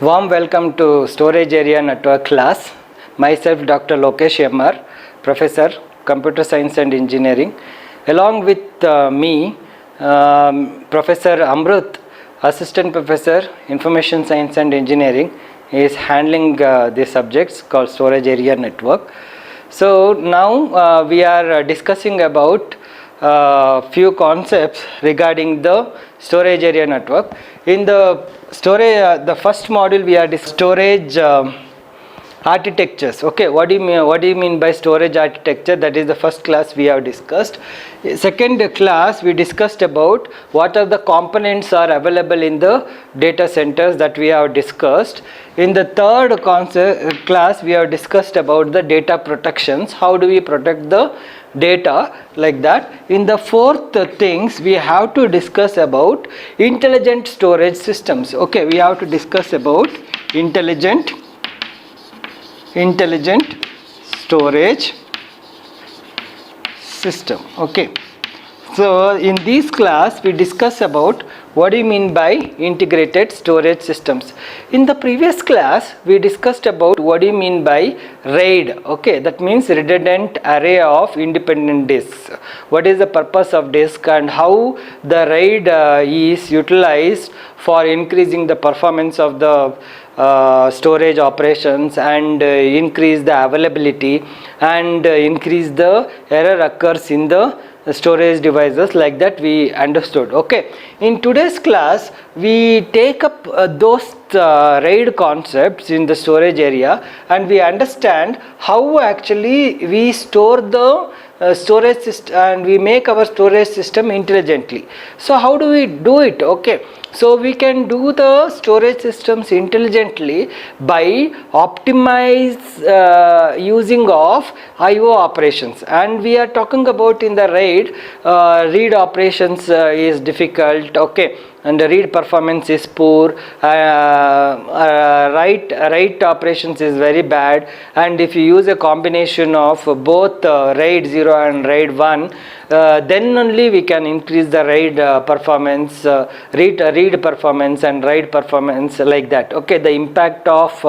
Warm welcome to Storage Area Network class. Myself Dr. Lokesh MR, Professor, Computer Science and Engineering. Along with me, Professor Amrut, Assistant Professor, Information Science and Engineering, is handling the subjects called Storage Area Network. So now we are discussing about few concepts regarding the storage area network. In the storage, the first module we are storage architectures. Okay, what do you mean by storage architecture? That is the first class we have discussed. Second class we discussed about what are the components are available in the data centers that we have discussed. In the third class we have discussed about the data protections. How do we protect the data, like that. In the fourth things we have to discuss about intelligent storage systems. Okay, we have to discuss about intelligent storage system. Okay, so in this class we discuss about what do you mean by integrated storage systems. In the previous class we discussed about what do you mean by RAID. Okay, that means redundant array of independent disks. What is the purpose of disk and how the RAID is utilized for increasing the performance of the storage operations and increase the availability and increase the error occurs in the storage devices, like that we understood. Okay, in today's class we take up those RAID concepts in the storage area and we understand how actually we store the storage system and we make our storage system intelligently. So how do we do it? Okay, so we can do the storage systems intelligently by using of IO operations, and we are talking about in the RAID read operations is difficult. Okay, and the read performance is poor, write operations is very bad, and if you use a combination of both RAID 0 and RAID 1, then only we can increase the RAID performance, read performance and write performance, like that. Okay, the impact of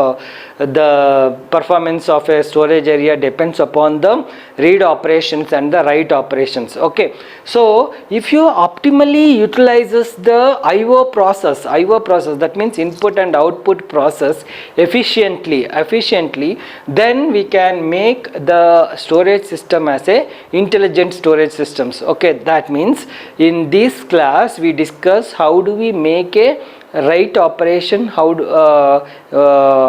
the performance of a storage area depends upon the read operations and the write operations. Okay, so if you optimally utilizes the IO process, that means input and output process efficiently, then we can make the storage system as a intelligent storage systems. Okay, that means in this class we discuss how do we make a write operation, how do,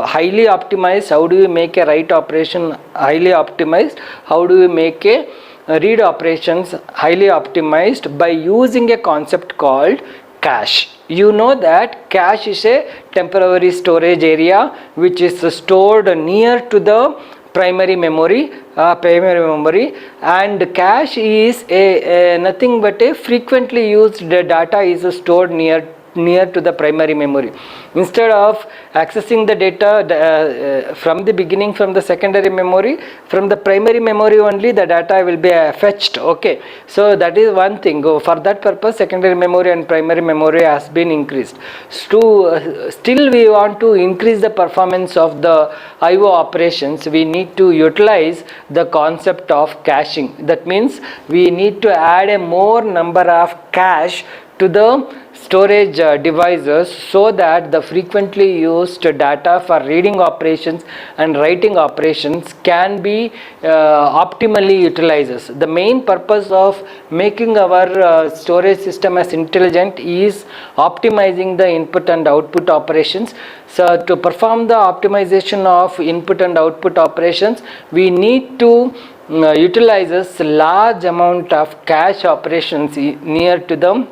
highly optimized, how do we make a write operation highly optimized, how do we make a read operations highly optimized by using a concept called cache. You know that cache is a temporary storage area which is stored near to the primary memory, and cache is a nothing but a frequently used data is stored near to the primary memory. Instead of accessing the data from the beginning from the secondary memory, from the primary memory only the data will be fetched. Okay, so that is one thing. For that purpose secondary memory and primary memory has been increased. Still we want to increase the performance of the IO operations, we need to utilize the concept of caching. That means we need to add a more number of cache to the storage devices so that the frequently used data for reading operations and writing operations can be optimally utilized. The main purpose of making our storage system as intelligent is optimizing the input and output operations. So to perform the optimization of input and output operations we need to utilize large amount of cache operations near to the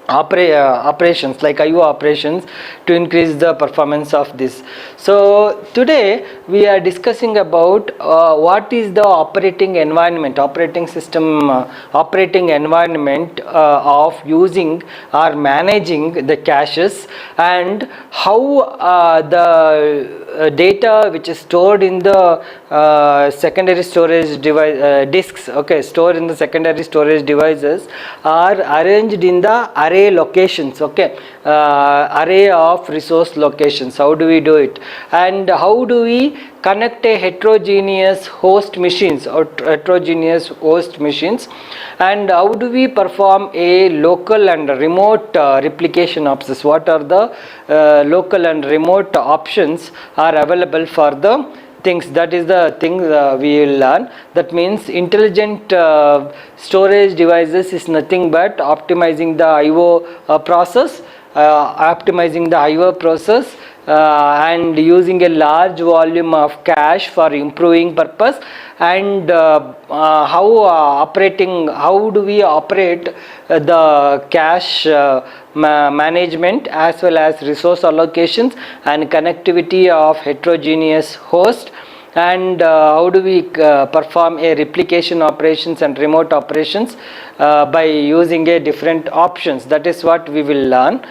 operations like IO operations to increase the performance of this. So today we are discussing about what is the operating environment of using or managing the caches, and how the data which is stored in the secondary storage device disks, okay, stored in the secondary storage devices are arranged in the array array locations, okay, array of resource locations. How do we do it, and how do we connect a heterogeneous host machines or heterogeneous host machines, and how do we perform a local and remote replication options? What are the local and remote options are available for the things? That is the thing we will learn. That means intelligent storage devices is nothing but optimizing the IO process, and using a large volume of cache for improving purpose, and how do we operate the cache management as well as resource allocations and connectivity of heterogeneous host, and how do we perform a replication operations and remote operations by using a different options. That is what we will learn.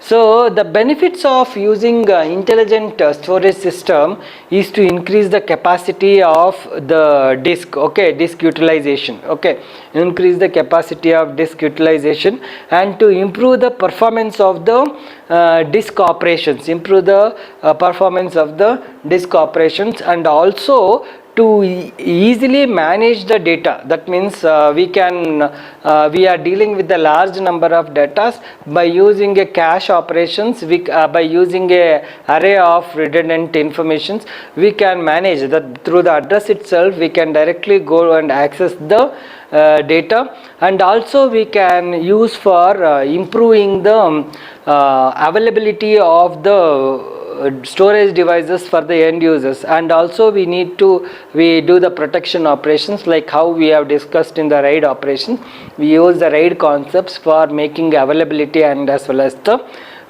So the benefits of using intelligent storage system is to increase the capacity of the disk, okay, disk utilization, okay, increase the capacity of disk utilization, and to improve the performance of the disk operations, and also to easily manage the data. That means we are dealing with a large number of data. By using a cache operations, by using a array of redundant informations, we can manage that through the address itself. We can directly go and access the data, and also we can use for improving the availability of the storage devices for the end users, and also we do the protection operations, like how we have discussed in the RAID operations. We use the RAID concepts for making availability and as well as the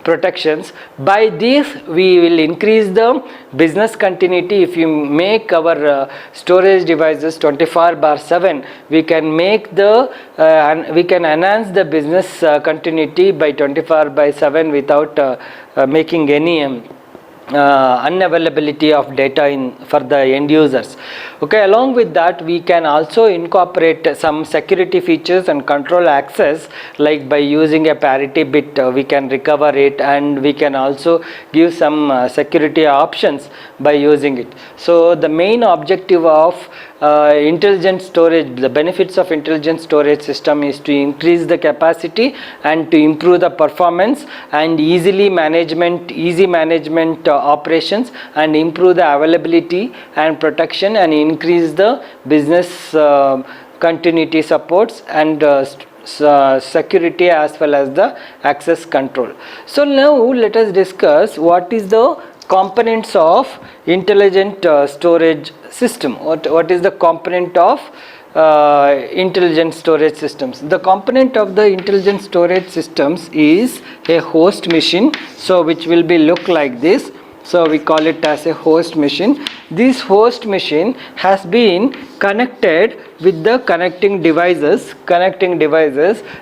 protections. By this we will increase the business continuity. If you make our storage devices 24/7, we can make we can enhance the business continuity by 24/7 without making any unavailability of data for the end users. Okay, along with that, we can also incorporate some security features and control access, like by using a parity bit we can recover it, and we can also give some security options by using it. So the main objective of intelligent storage, the benefits of intelligent storage system is to increase the capacity and to improve the performance and easy management operations, and improve the availability and protection, and increase the business continuity supports and security as well as the access control. So now let us discuss what is the components of intelligent storage system. What is the component of intelligent storage systems? The component of the intelligent storage systems is a host machine, so which will be look like this. So we call it as a host machine. This host machine has been connected with the connecting devices.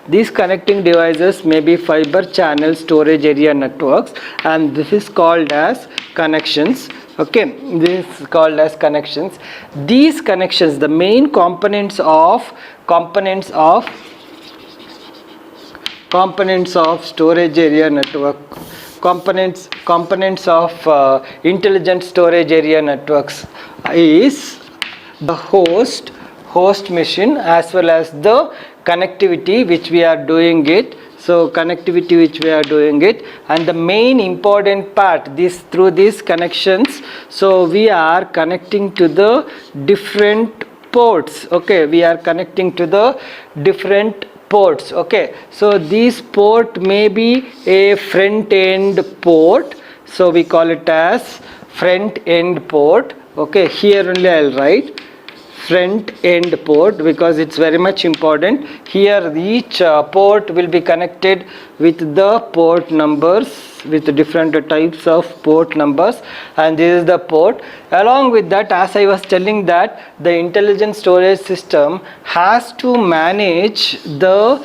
These connecting devices may be fiber channel storage area networks, and this is called as connections. Okay, this is called as connections. These connections, the main components of storage area network, components of intelligent storage area networks is the host machine as well as the connectivity which we are doing it. And the main important part, through these connections, so we are connecting to the different ports. Okay, we are connecting to the different ports. Okay, so this port may be a front end port, so we call it as front end port. Okay, here only I'll write front end port because it's very much important. Here each port will be connected with the port numbers, with different types of port numbers, and this is the port. Along with that, as I was telling, that the intelligent storage system has to manage the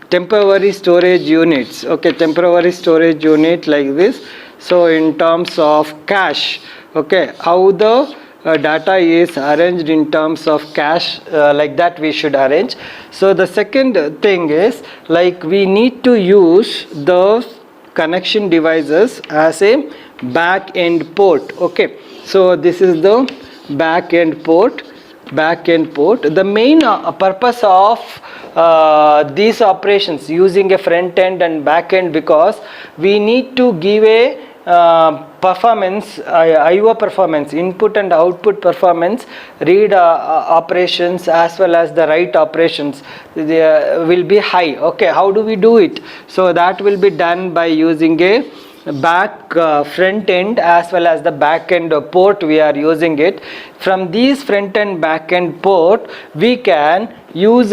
temporary storage units. Okay, temporary storage unit like this. So in terms of cache, okay, how the data is arranged in terms of cache, like that we should arrange. So the second thing is, like, we need to use those connection devices as a back end port. Okay, so this is the back end port. The main purpose of these operations using a front end and back end, because we need to give a performance, IO performance, input and output performance, read operations as well as the write operations, they will be high. Okay, how do we do it? So that will be done by using a front end as well as the back end port. We are using it. From these front end back end port, we can use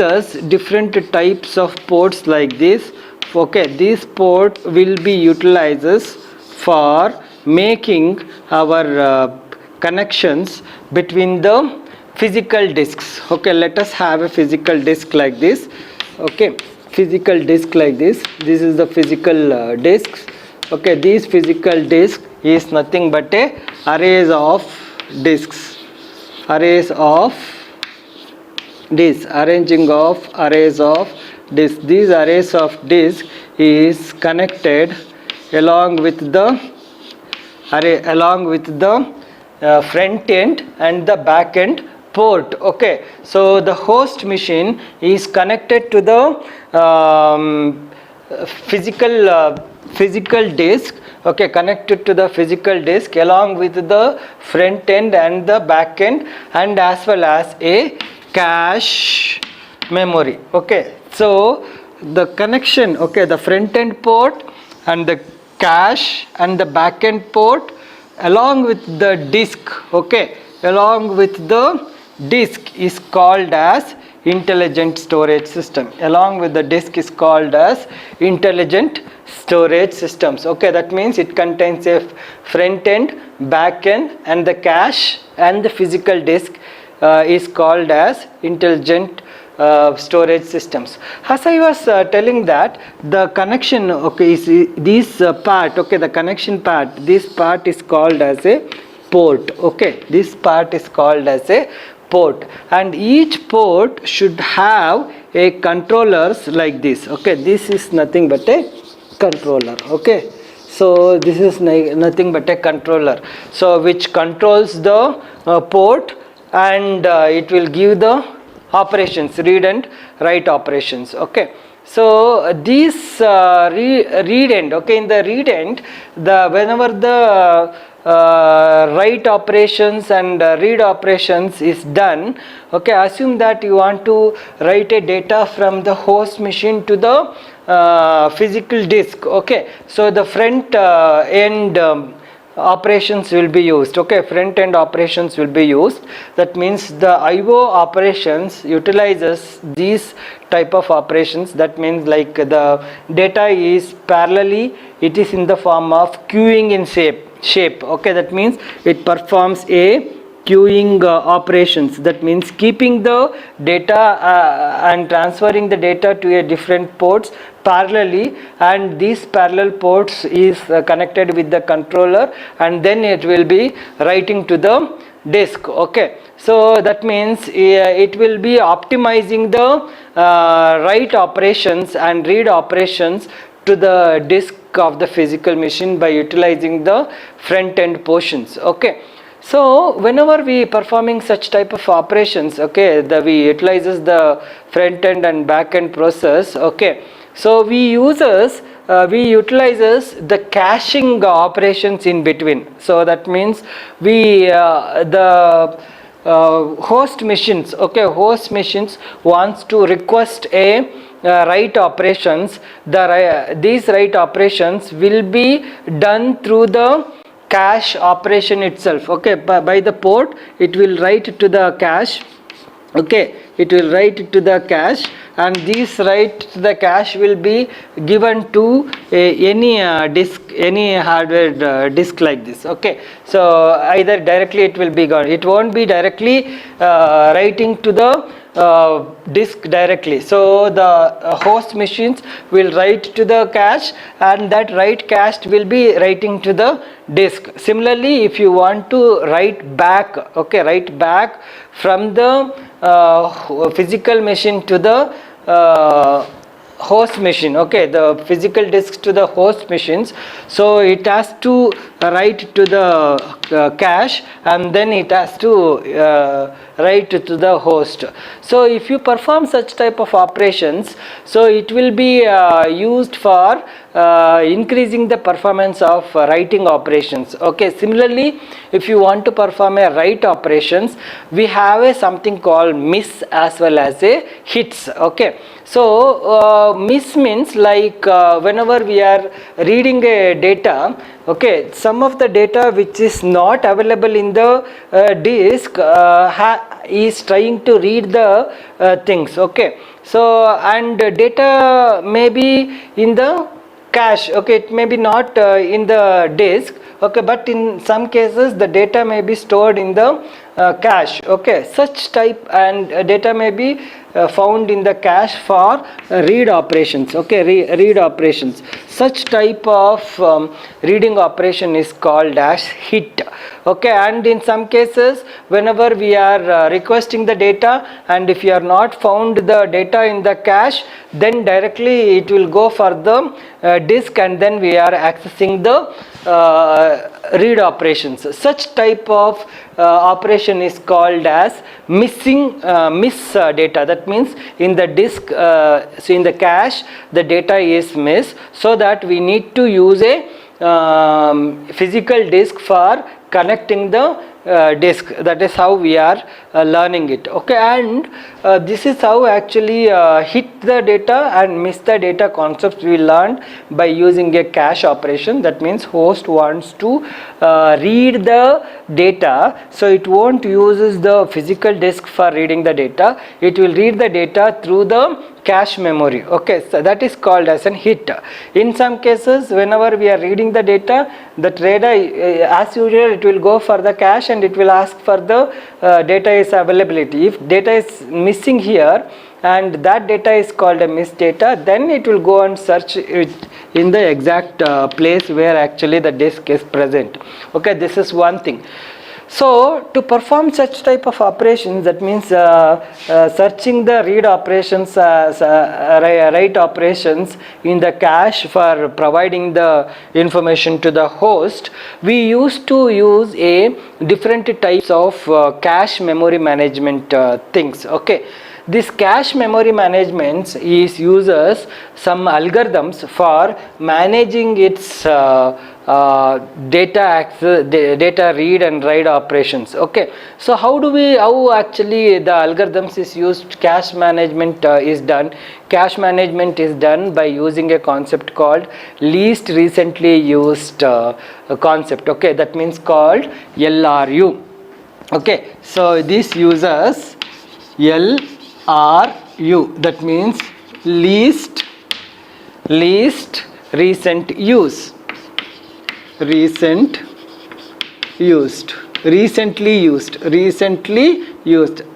different types of ports like this. Okay, this port will be utilizes for making our connections between the physical disks. Okay, let us have a physical disk like this. Okay, physical disk like this. This is the physical disks. Okay, this physical disk is nothing but a arrays of disks, arranging of disks. These arrays of disks is connected along with the front end and the back end port. Okay, so the host machine is connected to the physical disk. Okay, connected to the physical disk along with the front end and the back end, and as well as a cache memory. Okay, so the connection, okay, the front end port and the cache and the back end port along with the disk, okay, along with the disk is called as intelligent storage system. Along with the disk is called as intelligent storage systems. Okay, that means it contains a front end, back end, and the cache and the physical disk is called as intelligent storage systems. As I was telling that the connection, okay, is this part, okay, the connection part, this part is called as a port. Okay, this part is called as a port, and each port should have a controllers like this. Okay, this is nothing but a controller. Okay, so this is nothing but a controller, so which controls the port, and it will give the operations, read and write operations. Okay, so these read end, okay, in the read end, the whenever the write operations and read operations is done, okay, assume that you want to write a data from the host machine to the physical disk. Okay, so the front end operations will be used. Okay, front end operations will be used. That means the IO operations utilizes these type of operations. That means like the data is parallelly, it is in the form of queuing in shape. Okay, that means it performs a queuing operations. That means keeping the data and transferring the data to a different ports parallelly, and these parallel ports is connected with the controller, and then it will be writing to the disk. Okay, so that means it will be optimizing the write operations and read operations to the disk of the physical machine by utilizing the front end portions. Okay, so whenever we performing such type of operations, okay, we utilizes the front end and back end process. Okay, so we utilizes the caching operations in between. So that means we the host machines, okay, host machines wants to request a write operations. These write operations will be done through the cache operation itself. Okay, by the port it will write to the cache. Okay, it will write to the cache, and this write to the cache will be given to any disk, any hardware disk like this. Okay, so either directly it will be gone, it won't be directly writing to the disk directly. So the host machines will write to the cache, and that write cache will be writing to the disk. Similarly, if you want to write back, okay, write back from the physical machine to the host machine, okay, the physical disk to the host machines, so it has to write to the cache, and then it has to write to the host. So if you perform such type of operations, so it will be used for increasing the performance of writing operations. Okay, similarly, if you want to perform a write operations, we have a something called miss as well as a hits. Okay, so miss means like whenever we are reading a data, okay, some of the data which is not available in the disk is trying to read the things. Okay, so and data may be in the cache, okay, it may be not in the disk, okay, but in some cases the data may be stored in the cache. Okay, such type and data may be found in the cache for read operations. Okay, read operations, such type of reading operation is called as hit. Okay, and in some cases whenever we are requesting the data, and if you are not found the data in the cache, then directly it will go for the disk, and then we are accessing the read operations. Such type of operation is called as missing miss data. That means in the disk, so in the cache the data is missed, so that we need to use a physical disk for connecting the disk. That is how we are learning it. Okay, and this is how actually hit the data and miss the data concepts we learned by using a cache operation. That means host wants to read the data, so it won't use the physical disk for reading the data, it will read the data through the cache memory. Okay, so that is called as an hit. In some cases whenever we are reading the data, the data as usual it will go for the cache and it will ask for the data is availability. If data is missing here and that data is called a missed data, then it will go and search it in the exact place where actually the disk is present. Okay, this is one thing. So to perform such type of operations, that means searching the read operations, write operations in the cache for providing the information to the host, we used to use a different types of cache memory management things. Okay, this cache memory management is uses some algorithms for managing its data access, data read and write operations. Okay, so how actually the algorithms is used, cache management is done. Cache management is done by using a concept called least recently used concept. Okay, that means called LRU. Okay, so this uses LRU, that means least recent use, recently used,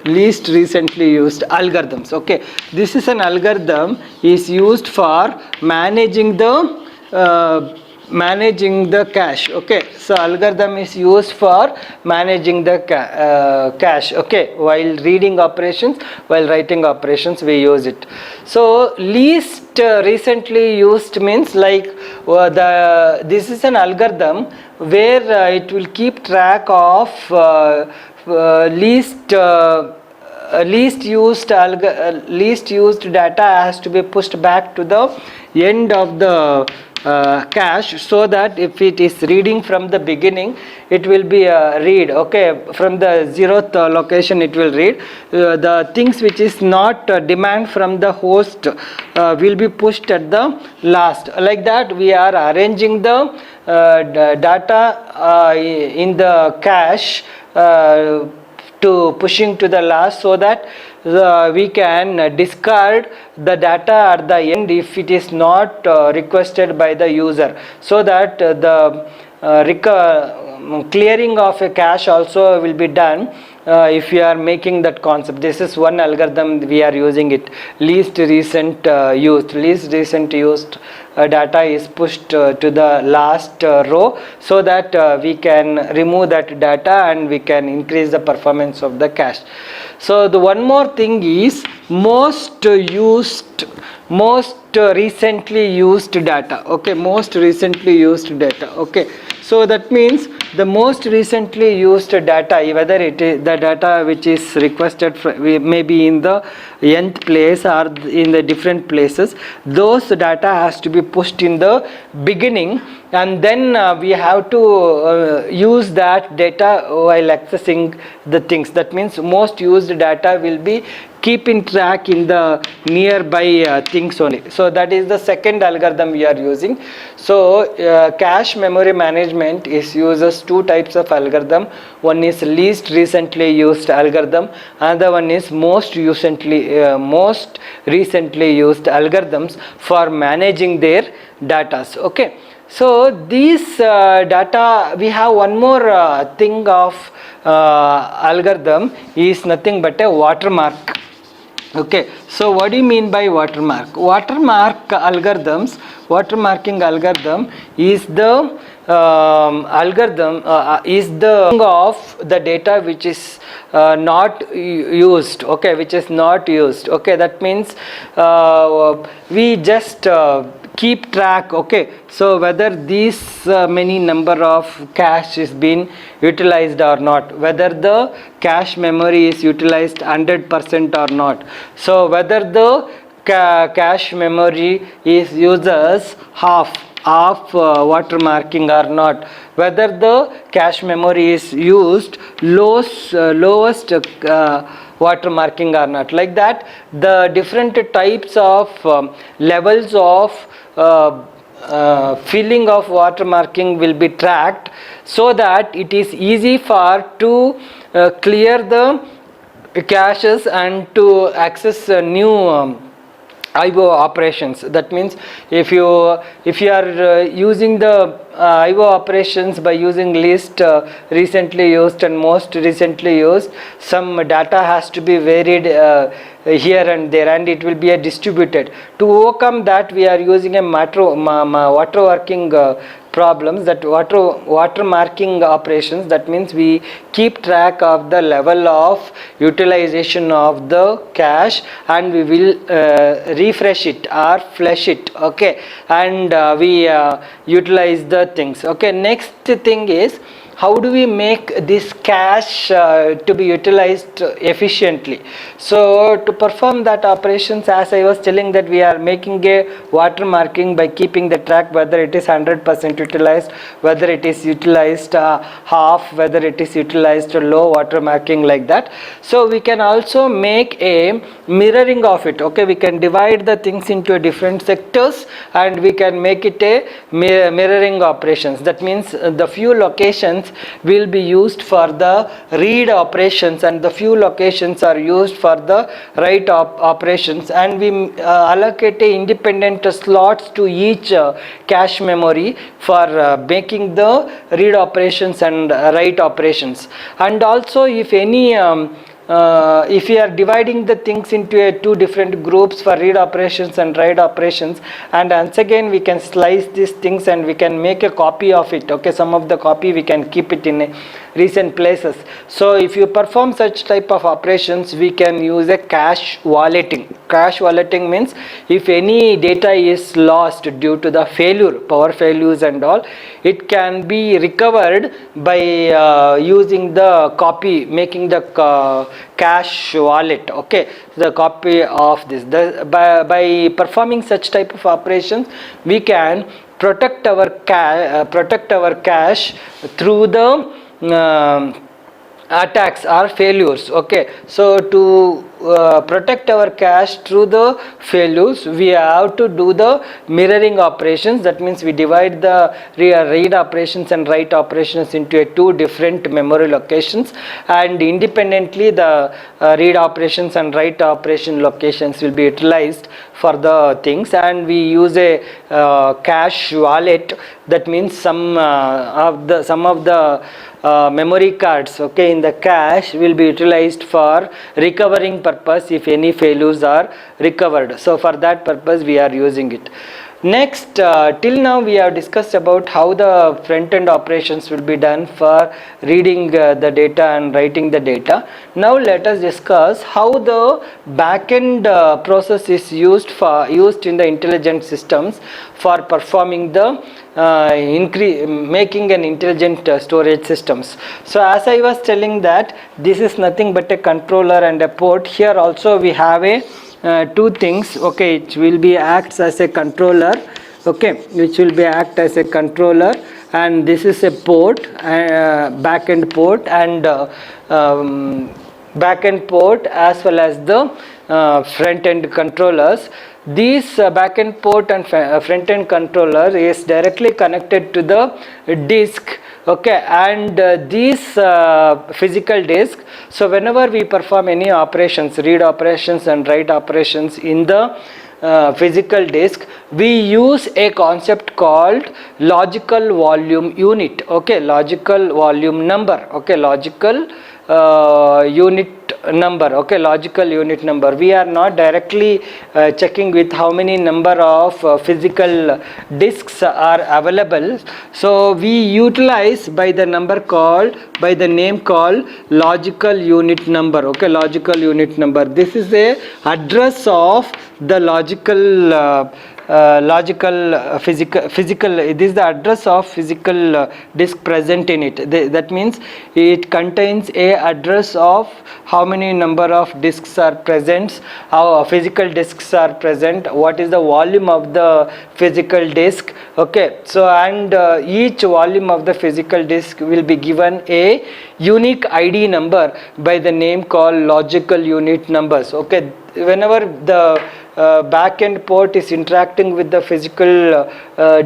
least recently used algorithms. Okay, this is an algorithm is used for managing the cache. Okay, so algorithm is used for managing the cache. Okay, while reading operations, while writing operations, we use it. So least recently used means like this is an algorithm where it will keep track of least used data has to be pushed back to the end of the cache, so that if it is reading from the beginning, it will be read. Okay, from the 0th location it will read. The things which is not demand from the host will be pushed at the last. Like that we are arranging the data in the cache to pushing to the last, so that we can discard the data at the end if it is not requested by the user, so that the clearing of a cache also will be done if you are making that concept, this is one algorithm we are using it. Least recent used data is pushed to the last row, so that we can remove that data and we can increase the performance of the cache. So the one more thing is most recently used data. Okay, most recently used data. Okay, so that means the most recently used data, whether it is the data which is requested maybe in the nth place or in the different places, those data has to be pushed in the beginning, and then we have to use that data while accessing the things. That means most used data will be keeping track in the nearby things only. So that is the second algorithm we are using. So cache memory management uses two types of algorithm. One is least recently used algorithm, another one is most recently used algorithms for managing their data. Okay, so these data, we have one more thing of algorithm is nothing but a watermark. Okay, so what do you mean by watermark? Watermarking algorithm is the algorithm is the of the data which is not used. Okay, which is not used. Okay, that means we just keep track. Okay, so whether these many number of cache is been utilized or not, whether the cache memory is utilized 100% or not, so whether the cache memory is uses half watermarking or not, whether the cache memory is used lowest watermarking or not. Like that, the different types of levels of filling of watermarking will be tracked, so that it is easy for to clear the caches and to access new IO operations. That means if you are using the IO operations by using least recently used and most recently used, some data has to be varied here and there, and it will be a distributed. To overcome that, we are using a watermarking problems, that watermarking operations. That means we keep track of the level of utilization of the cache, and we will refresh it or flush it. Okay, and we utilize the things. Okay, next thing is, how do we make this cache to be utilized efficiently? So to perform that operations, as I was telling, that we are making a watermarking by keeping the track whether it is 100% utilized, whether it is utilized half, whether it is utilized low watermarking, like that. So we can also make a mirroring of it. Okay, we can divide the things into different sectors and we can make it a mirroring operations. That means the few locations will be used for the read operations and the few locations are used for the write operations, and we allocate independent slots to each cache memory for making the read operations and write operations. And also, if any if we are dividing the things into two different groups for read operations and write operations, and once again we can slice these things and we can make a copy of it. Okay, some of the copy we can keep it in recent places. So if you perform such type of operations, we can use a cache walleting. Cache walleting means if any data is lost due to the power failures and all, it can be recovered by using the copy, making the cache wallet. Okay, the copy of this. By performing such type of operations, we can protect our cache through the attacks or failures. Okay, so to protect our cache through the failures, we have to do the mirroring operations. That means we divide the read operations and write operations into two different memory locations, and independently the read operations and write operation locations will be utilized for the things, and we use a cache wallet. That means some of the memory cards, okay, in the cache will be utilized for recovering purpose if any failures are recovered. So for that purpose we are using it. Next, till now we have discussed about how the front end operations will be done for reading the data and writing the data. Now let us discuss how the back end process is used in the intelligent systems for performing the making an intelligent storage systems. So as I was telling that this is nothing but a controller and a port. Here also we have a two things, okay, it will be acts as a controller, okay, which will be act as a controller, and this is a port, back end port, and back end port as well as the front end controllers. This back end port and front end controller is directly connected to the disk, okay, and these physical disk. So whenever we perform any operations, read operations and write operations in the physical disk, we use a concept called logical volume unit, okay, logical volume number, okay, logical unit number, okay, logical unit number. We are not directly checking with how many number of physical disks are available. So we utilize by the name called logical unit number, okay, logical unit number. This is a address of the logical physical, it is the address of physical disk present in it. That means it contains a address of how many number of disks are present, how physical disks are present, what is the volume of the physical disk, okay. So and each volume of the physical disk will be given a unique ID number by the name called logical unit numbers, okay. Whenever the back end port is interacting with the physical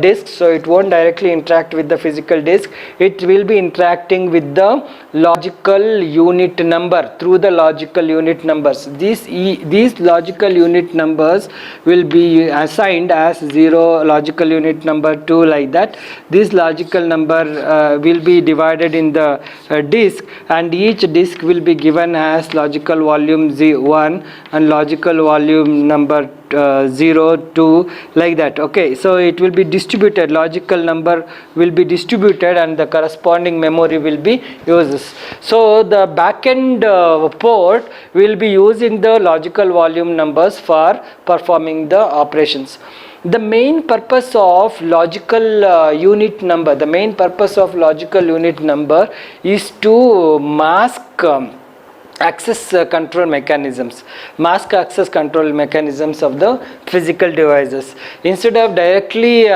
disk, so it won't directly interact with the physical disk, it will be interacting with the logical unit number through the logical unit numbers. These logical unit numbers will be assigned as 0 logical unit number 2, like that. This logical number will be divided in the disk, and each disk will be given as logical volume 1 and logical volume number 0, 2, like that, okay. So it will be distributed, logical number will be distributed and the corresponding memory will be used. So the backend port will be using the logical volume numbers for performing the operations. The main purpose of logical unit number is to mask access control mechanisms of the physical devices. Instead of directly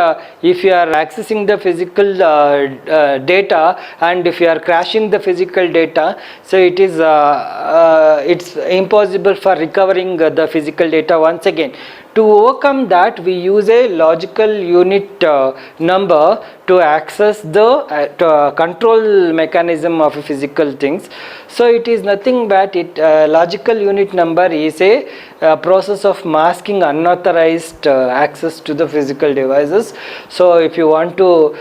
if you are accessing the physical data and if you are crashing the physical data, so it is it's impossible for recovering the physical data once again. To overcome that, we use a logical unit number to access the control mechanism of physical things. So it is nothing but logical unit number is a process of masking unauthorized access to the physical devices. So if you want to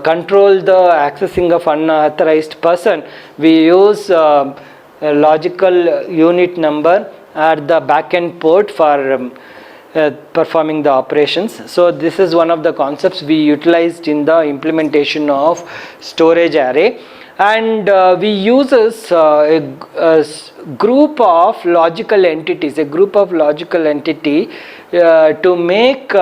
control the accessing of unauthorized person, we use a logical unit number at the backend port for performing the operations. So this is one of the concepts we utilized in the implementation of storage array, and we uses a group of logical entities, to make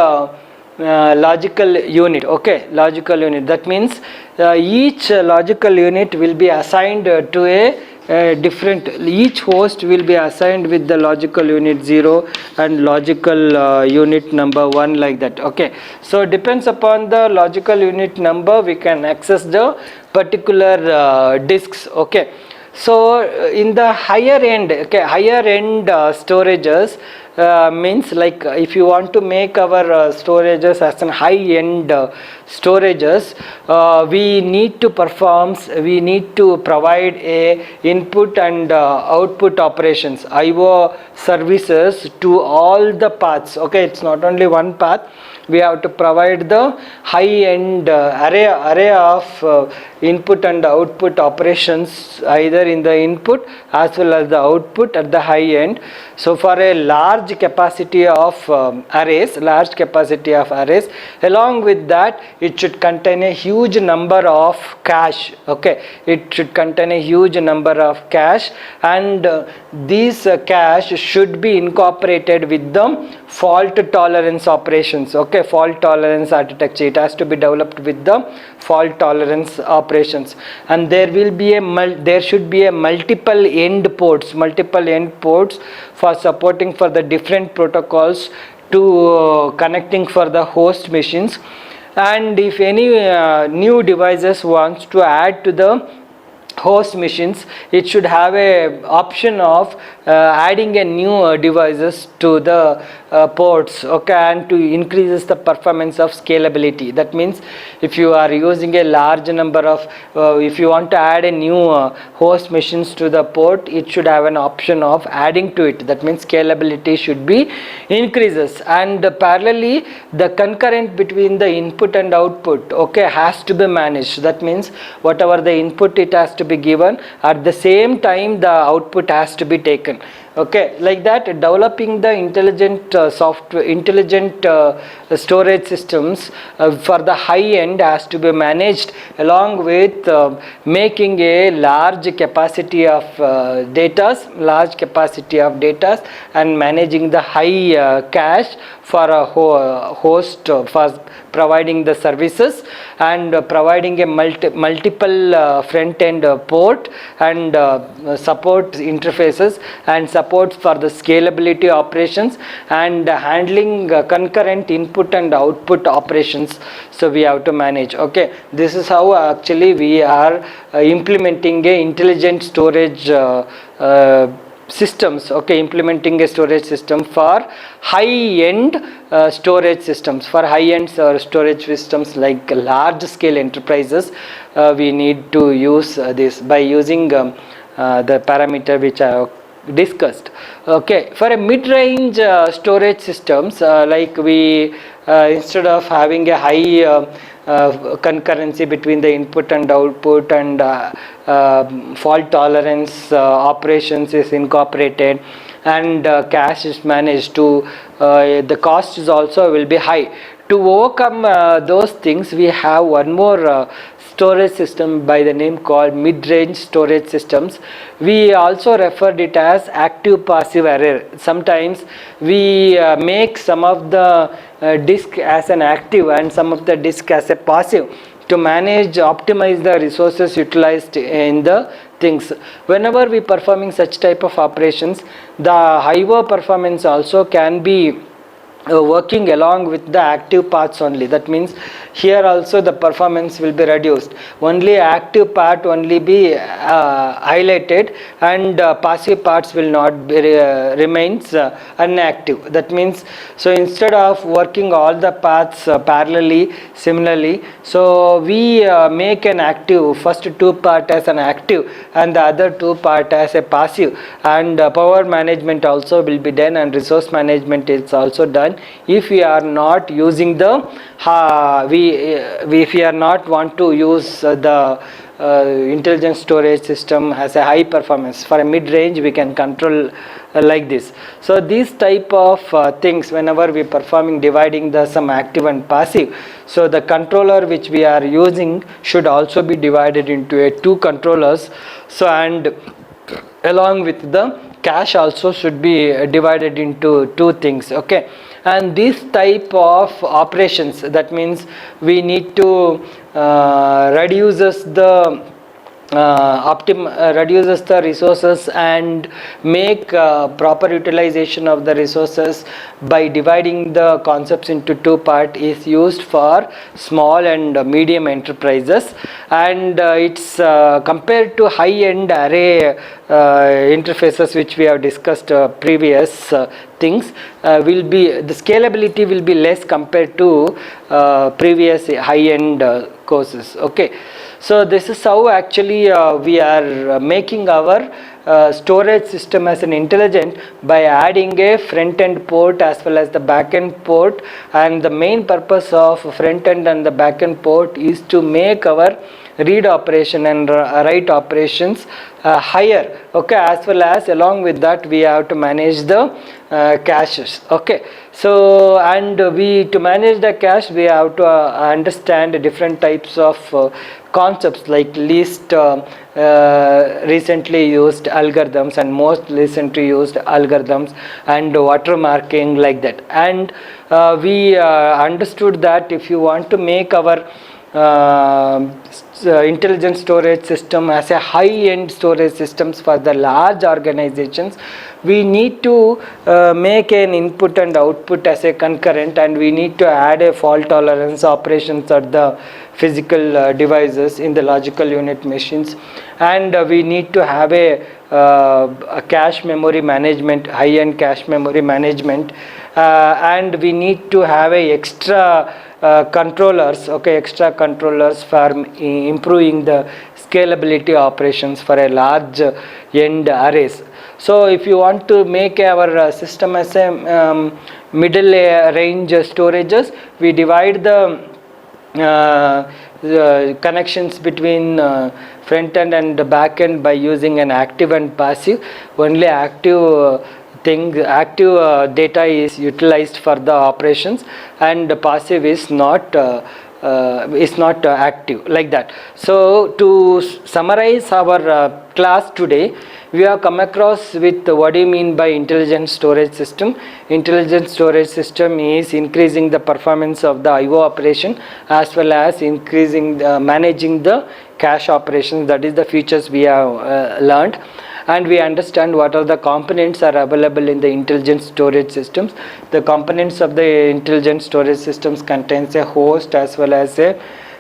logical unit, okay, logical unit. That means each logical unit will be assigned to a each host will be assigned with the logical unit 0 and logical unit number 1, like that, okay. So depends upon the logical unit number we can access the particular disks, okay. So in the higher end storages, means like if you want to make our storages as an high end storages, we need to provide a input and output operations, IO services to all the paths. Okay, it's not only one path. We have to provide the high end array of input and output operations, either in the input as well as the output at the high end. So for a large capacity of arrays, along with that, it should contain a huge number of cache. Okay, it should contain a huge number of cache, and these cache should be incorporated with the fault tolerance operations. Okay, fault tolerance architecture, it has to be developed with the fault tolerance operations, and there should be a multiple end ports for supporting for the different protocols to connecting for the host machines. And if any new devices wants to add to the host machines, it should have a option of adding a new devices to the ports. Okay, and to increases the performance of scalability. That means if you are using a large number of if you want to add a new host machines to the port, it should have an option of adding to it. That means scalability should be increases, and parallelly the concurrent between the input and output, okay, has to be managed. That means whatever the input, it has to be given, at the same time the output has to be taken. Okay, like that, developing the intelligent storage systems for the high end has to be managed, along with making a large capacity of data, and managing the high cache for a host for providing the services, and providing a multiple front end port and support interfaces, and support for the scalability operations, and handling concurrent input and output operations. So we have to manage. Okay, this is how actually we are implementing a intelligent storage systems. Okay, implementing a storage system for high end storage systems. For high end storage systems like large scale enterprises, we need to use this by using the parameter which I have discussed. Okay, for a mid-range storage systems, like we instead of having a high concurrency between the input and output, and fault tolerance operations is incorporated, and cache is managed to the cost is also will be high. To overcome those things, we have one more storage system by the name called mid-range storage systems. We also referred it as active passive array. Sometimes we make some of the disk as an active and some of the disk as a passive to optimize the resources utilized in the things. Whenever we performing such type of operations, the IO performance also can be working along with the active parts only. That means here also the performance will be reduced. Only active part only be highlighted, and passive parts will not be remains inactive. That means, so instead of working all the paths parallelly similarly, so we make an active, first two part as an active and the other two part as a passive, and power management also will be done, and resource management is also done. If we are not using the if we are not want to use the intelligent storage system has a high performance, for a mid-range we can control like this. So these type of things, whenever we performing dividing the some active and passive, so the controller which we are using should also be divided into a two controllers. So, and along with the cache also should be divided into two things. Okay, and this type of operations, that means we need to reduces the reduces the resources and make proper utilization of the resources by dividing the concepts into two parts is used for small and medium enterprises, and it's compared to high-end array interfaces which we have discussed previous things, will be the scalability will be less compared to previous high-end courses. Okay, so this is how actually we are making our storage system as an intelligent by adding a front end port as well as the back end port, and the main purpose of front end and the back end port is to make our read operation and write operations higher. Okay, as well as along with that we have to manage the caches. Okay, so and to manage the cache we have to understand different types of concepts like least recently used algorithms and most recently used algorithms and watermarking, like that. And we understood that if you want to make our intelligent storage system as a high-end storage systems for the large organizations, we need to make an input and output as a concurrent, and we need to add a fault tolerance operations at the physical devices in the logical unit machines, and we need to have a cache memory management, high-end cache memory management, and we need to have a extra controllers, okay, extra controllers for improving the scalability operations for a large end arrays. So if you want to make our system as a middle range storages, we divide the connections between front end and back end by using an active and passive. Only active active data is utilized for the operations, and passive is not active, like that. So to summarize our class today, we have come across with what do you mean by intelligent storage system. Intelligent storage system is increasing the performance of the IO operation as well as increasing managing the cache operations. That is the features we have learned, and we understand what are the components are available in the intelligent storage systems. The components of the intelligent storage systems contains a host as well as a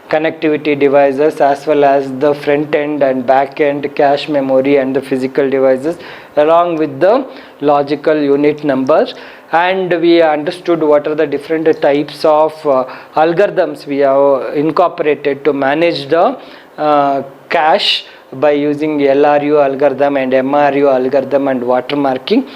connectivity devices as well as the front end and back end cache memory and the physical devices along with the logical unit numbers. And we understood what are the different types of algorithms we have incorporated to manage the cache by using LRU algorithm and MRU algorithm and watermarking.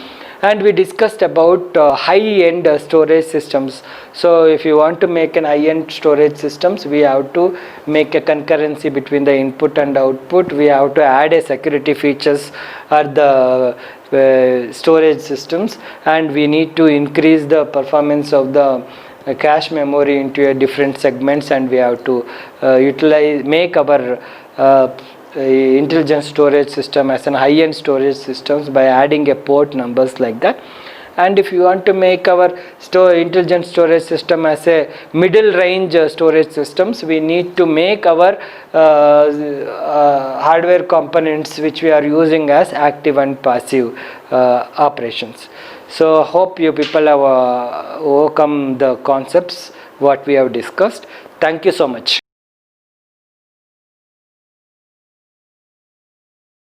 And we discussed about high-end storage systems. So if you want to make an high-end storage systems, we have to make a concurrency between the input and output. We have to add a security features at the storage systems, and we need to increase the performance of the cache memory into a different segments, and we have to make our intelligent storage system as an high-end storage systems by adding a port numbers, like that. And if you want to make our intelligent storage system as a middle range storage systems, we need to make our hardware components which we are using as active and passive operations. So hope you people have overcome the concepts what we have discussed. Thank you so much.